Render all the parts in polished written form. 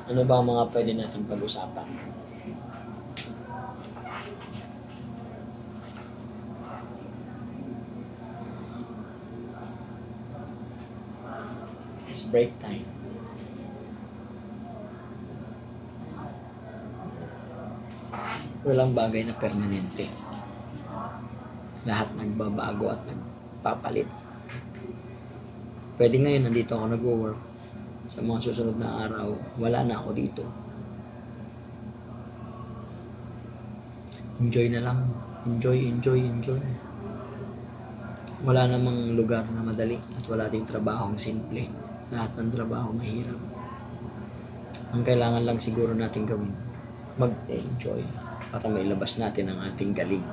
Ano ba ang mga pwede natin pag-usapan? It's break time. Walang bagay na permanente. Lahat nagbabago at nagpapalit. Pwede ngayon nandito ako nag-work. Sa mga susunod na araw, wala na ako dito. Enjoy na lang. Enjoy. Wala namang lugar na madali at wala ding trabahong simple. Lahat ng trabaho mahirap. Ang kailangan lang siguro natin gawin, mag-enjoy para mailabas natin ang ating galing.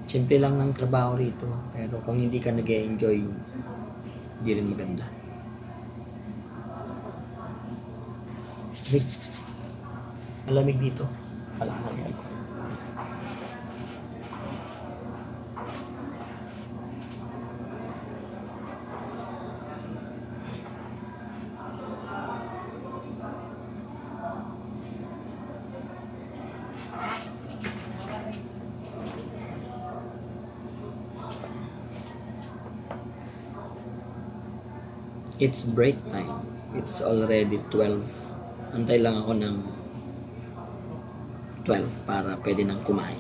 Simple lang ng trabaho rito, pero kung hindi ka nag-enjoy, hindi rin maganda. Malamig dito. Palakang ang aircon. It's break time. It's already 12. Antay lang ako ng 12 para pwede nang kumain.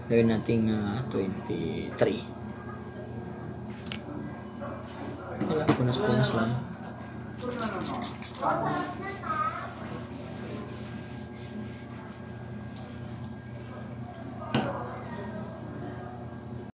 Gawin natin 23. Wala, punas-punas lang.